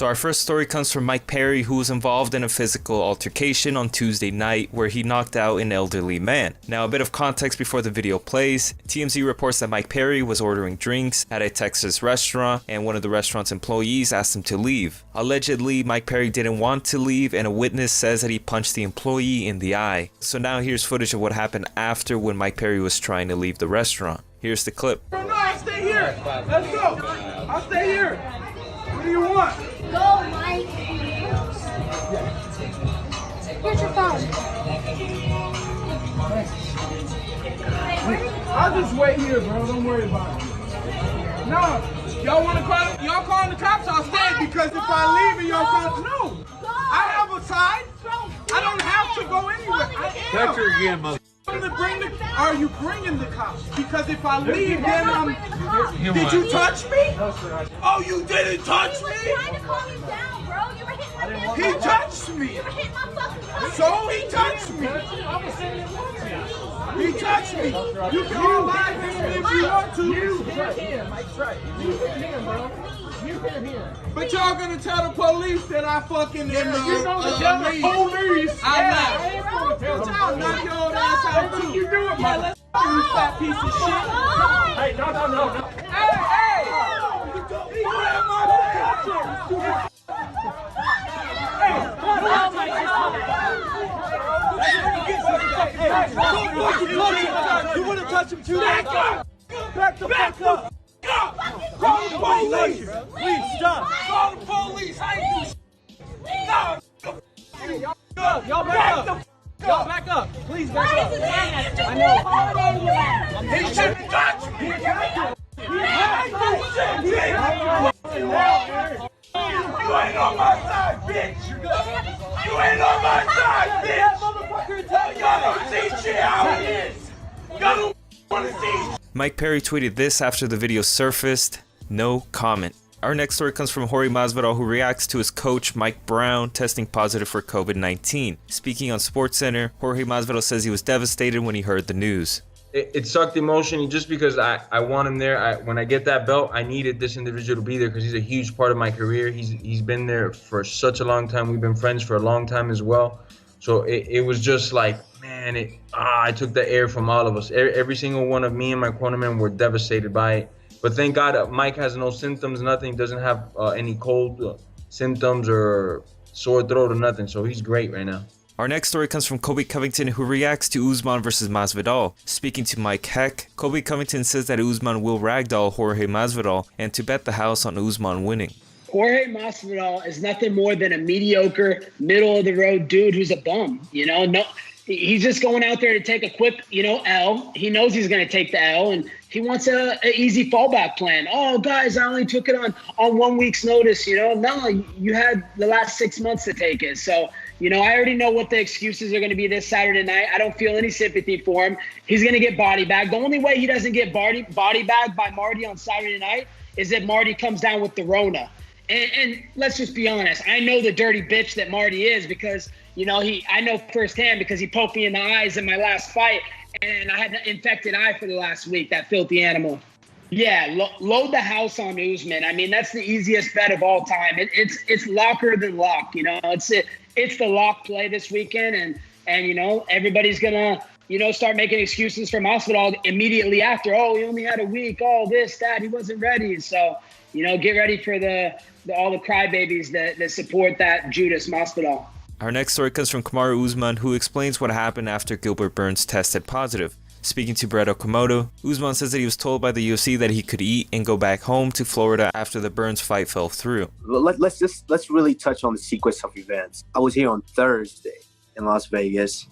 So our first story comes from Mike Perry, who was involved in a physical altercation on Tuesday night where he knocked out an elderly man. Now, a bit of context before the video plays. TMZ reports that Mike Perry was ordering drinks at a Texas restaurant and one of the restaurant's employees asked him to leave. Allegedly, Mike Perry didn't want to leave and a witness says that he punched the employee in the eye. So now here's footage of what happened after when Mike Perry was trying to leave the restaurant. Here's the clip. No, I'll stay here. Let's go. I'll stay here. What do you want? Go, Mike. Here's your phone. I'll just wait here, bro. Don't worry about it. No, y'all want to call? Y'all calling the cops? I'll stay because if I leave and y'all call, no. I have a side. I don't have to go anywhere. Catch her again, mother. Are you bringing the cops? Because if I leave, then did you touch me? Oh, you didn't touch me? You were trying to calm him down, bro. You were hitting my He touched me. You were hitting my fucking car. So he touched me. He touched me. You can all lie to him if you want to. You hit him. Mike's right. You hit him, bro. You hit him. But y'all gonna tell the police that I fucking you gonna tell the police? I'm Yeah, not. I am gonna tell the Y'all knock your old ass out too. You do it, Yeah, let's you fat piece of shit. Hey, no. Hey! He grabbed my picture. You wanna touch him too? Back up! Back the fuck up! Call the police! Please stop! Call the police! I ain't do shit! No! Y'all back up! Y'all back up! Please back up! I know! He shouldn't touch me! You ain't on my side, bitch! You ain't on my side, bitch! Y'all don't see shit how it is! Y'all don't wanna see. Mike Perry tweeted this after the video surfaced. No comment. Our next story comes from Jorge Masvidal, who reacts to his coach Mike Brown testing positive for COVID-19. Speaking on SportsCenter, Jorge Masvidal says he was devastated when he heard the news. It sucked emotionally just because I want him there. When I get that belt, I needed this individual to be there because he's a huge part of my career. He's been there for such a long time. We've been friends for a long time as well. So it was just like, man, I took the air from all of us. Every single one of me and my cornermen were devastated by it. But thank God Mike has no symptoms, nothing, doesn't have any cold symptoms or sore throat or nothing. So he's great right now. Our next story comes from Colby Covington, who reacts to Usman versus Masvidal. Speaking to Mike Heck, Colby Covington says that Usman will ragdoll Jorge Masvidal and to bet the house on Usman winning. Jorge Masvidal is nothing more than a mediocre, middle-of-the-road dude who's a bum. No, he's just going out there to take a quick, L. He knows he's going to take the L, and he wants an easy fallback plan. Oh, guys, I only took it on 1 week's notice. No, you had the last 6 months to take it. So, I already know what the excuses are going to be this Saturday night. I don't feel any sympathy for him. He's going to get body bagged. The only way he doesn't get body bagged by Marty on Saturday night is if Marty comes down with the Rona. And let's just be honest. I know the dirty bitch that Marty is because, I know firsthand because he poked me in the eyes in my last fight. And I had an infected eye for the last week, that filthy animal. Yeah, load the house on Usman. I mean, that's the easiest bet of all time. It's locker than lock, It's the lock play this weekend. And everybody's going to, start making excuses for Masvidal immediately after. Oh, he only had a week. Oh, this, that. He wasn't ready. So, get ready for all the crybabies that support that Judas Masvidal. Our next story comes from Kamaru Usman, who explains what happened after Gilbert Burns tested positive. Speaking to Brett Okamoto, Usman says that he was told by the UFC that he could eat and go back home to Florida after the Burns fight fell through. Let's really touch on the sequence of events. I was here on Thursday in Las Vegas.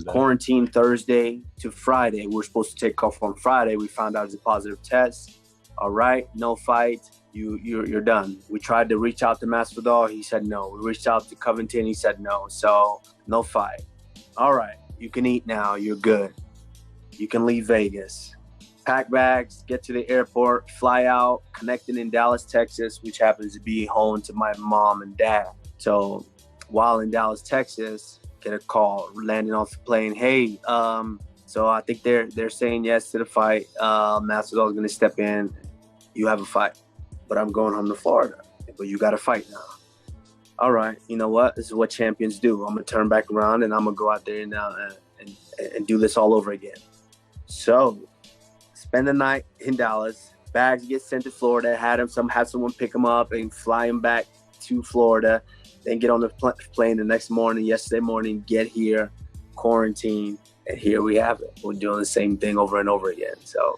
Quarantine Thursday to Friday. We were supposed to take off on Friday. We found out it's a positive test. All right, no fight. You're done. We tried to reach out to Masvidal. He said no. We reached out to Covington. He said no. So no fight. All right, you can eat now. You're good. You can leave Vegas. Pack bags, get to the airport, fly out, connecting in Dallas, Texas, which happens to be home to my mom and dad. So while in Dallas, Texas, get a call, landing off the plane. Hey, so I think they're saying yes to the fight. Masvidal is going to step in. You have a fight. But I'm going home to Florida. But you got to fight now. all right, you know what? This is what champions do. I'm going to turn back around and I'm going to go out there now and do this all over again. So spend the night in Dallas. Bags get sent to Florida. Have someone pick him up and fly him back to Florida. Then get on the plane the next morning, yesterday morning, get here, quarantine, and here we have it. We're doing the same thing over and over again. So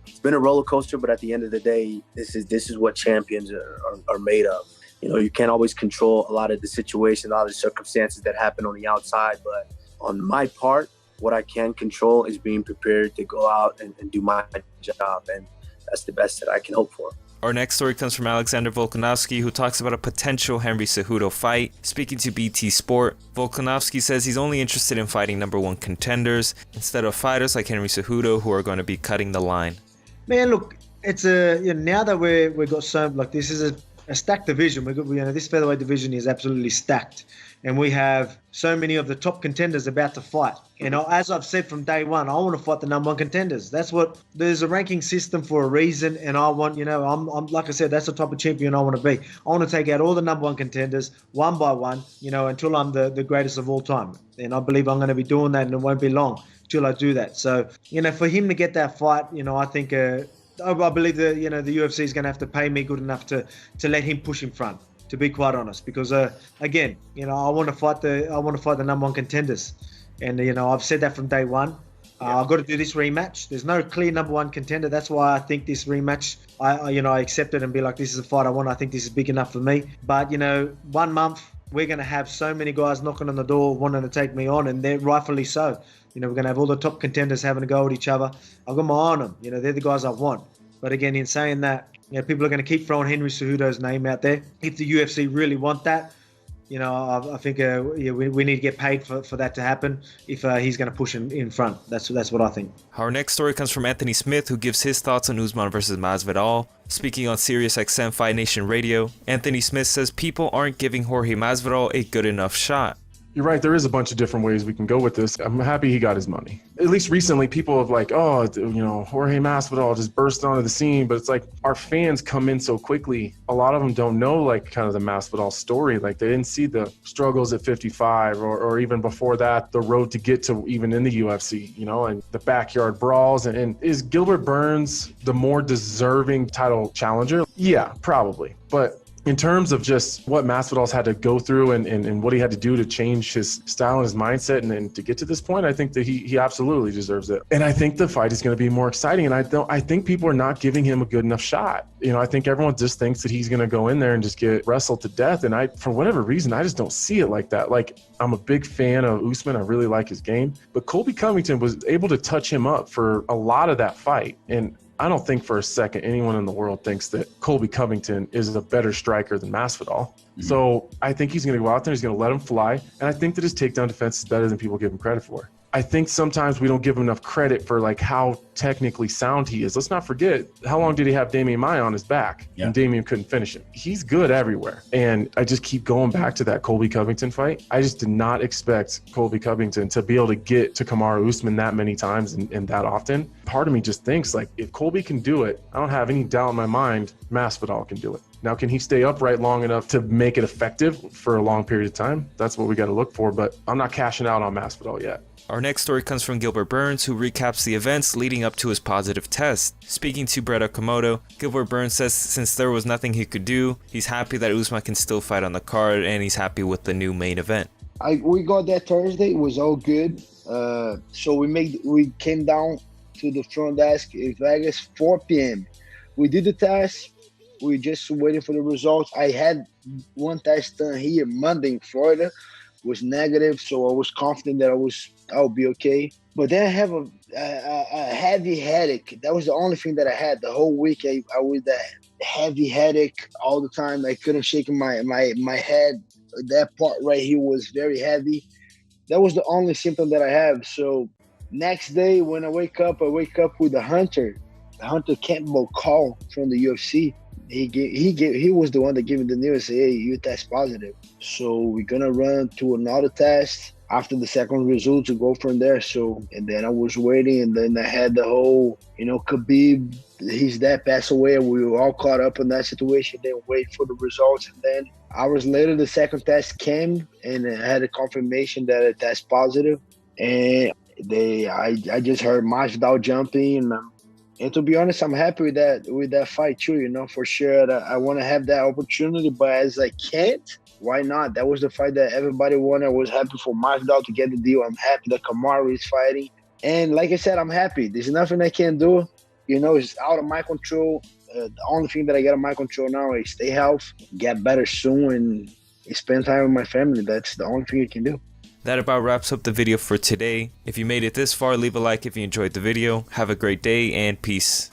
it's been a roller coaster, but at the end of the day, this is what champions are made of. You know, you can't always control a lot of the situations, a lot of the circumstances that happen on the outside, but on my part, what I can control is being prepared to go out and do my job, and that's the best that I can hope for. Our next story comes from Alexander Volkanovski, who talks about a potential Henry Cejudo fight. Speaking to BT Sport, Volkanovski says he's only interested in fighting #1 contenders instead of fighters like Henry Cejudo, who are going to be cutting the line. Man, look, it's now that we've got so, like, this is a stacked division. This featherweight division is absolutely stacked, and we have so many of the top contenders about to fight. You know, as I've said from day one, I want to fight the #1 contenders. There's a ranking system for a reason, and I want, I'm like I said, that's the type of champion I want to be. I want to take out all the #1 contenders one by one, until I'm the greatest of all time. And I believe I'm going to be doing that, and it won't be long till I do that. So, for him to get that fight, I think. I believe that the UFC is going to have to pay me good enough to let him push in front. To be quite honest, because again, I want to fight the #1 contenders, and I've said that from day one. I've got to do this rematch. There's no clear #1 contender. That's why I think this rematch, I accept it and be like, this is a fight I want. I think this is big enough for me. But 1 month we're going to have so many guys knocking on the door wanting to take me on, and they're rightfully so. We're going to have all the top contenders having a go at each other. I've got my eye on them. They're the guys I want. But again, in saying that, people are going to keep throwing Henry Cejudo's name out there. If the UFC really want that, I think we need to get paid for that to happen if he's going to push in front. That's what I think. Our next story comes from Anthony Smith, who gives his thoughts on Usman versus Masvidal. Speaking on SiriusXM Fight Nation Radio, Anthony Smith says people aren't giving Jorge Masvidal a good enough shot. You're right. There is a bunch of different ways we can go with this. I'm happy he got his money. At least recently, people have Jorge Masvidal just burst onto the scene. But it's like our fans come in so quickly. A lot of them don't know kind of the Masvidal story. Like they didn't see the struggles at 55 or even before that, the road to get to even in the UFC, and the backyard brawls. And is Gilbert Burns the more deserving title challenger? Yeah, probably. But in terms of just what Masvidal's had to go through and what he had to do to change his style and his mindset and to get to this point, I think that he absolutely deserves it. And I think the fight is going to be more exciting. And I think people are not giving him a good enough shot. I think everyone just thinks that he's going to go in there and just get wrestled to death. And for whatever reason, I just don't see it like that. Like, I'm a big fan of Usman. I really like his game. But Colby Covington was able to touch him up for a lot of that fight. And I don't think for a second anyone in the world thinks that Colby Covington is a better striker than Masvidal. Mm-hmm. So I think he's going to go out there, he's going to let him fly. And I think that his takedown defense is better than people give him credit for. I think sometimes we don't give him enough credit for how technically sound he is. Let's not forget, how long did he have Damian Maia on his back? Yeah. And Damian couldn't finish him. He's good everywhere. And I just keep going back to that Colby Covington fight. I just did not expect Colby Covington to be able to get to Kamaru Usman that many times and that often. Part of me just thinks, if Colby can do it, I don't have any doubt in my mind Masvidal can do it. Now, can he stay upright long enough to make it effective for a long period of time? That's what we got to look for, but I'm not cashing out on Masvidal yet. Our next story comes from Gilbert Burns, who recaps the events leading up to his positive test. Speaking to Brett Okamoto, Gilbert Burns says since there was nothing he could do, he's happy that Usman can still fight on the card, and he's happy with the new main event. We got there Thursday. It was all good. So we came down to the front desk in Vegas 4 p.m. We did the test. We just waiting for the results. I had one test done here Monday in Florida. Was negative, so I was confident that I'll be okay. But then I have a heavy headache. That was the only thing that I had the whole week. I was that heavy headache all the time. I couldn't shake my head. That part right here was very heavy. That was the only symptom that I have. So next day when I wake up with the Hunter Campbell call from the UFC. He was the one that gave me the news. Say, hey, you test positive. So we're gonna run to another test after the second result to go from there. So and then I was waiting, and then I had the whole Khabib his dad passed away, and we were all caught up in that situation. Then wait for the results, and then hours later, the second test came, and I had a confirmation that it test positive. And I just heard Masvidal jumping, and to be honest, I'm happy with that fight too. You know, for sure, I want to have that opportunity, but as I can't, why not? That was the fight that everybody wanted. I was happy for Masvidal to get the deal. I'm happy that Kamaru is fighting, and like I said, I'm happy. There's nothing I can do. You know, it's out of my control. The only thing that I get in my control now is stay healthy, get better soon, and spend time with my family. That's the only thing I can do. That about wraps up the video for today. If you made it this far, leave a like if you enjoyed the video. Have a great day and peace.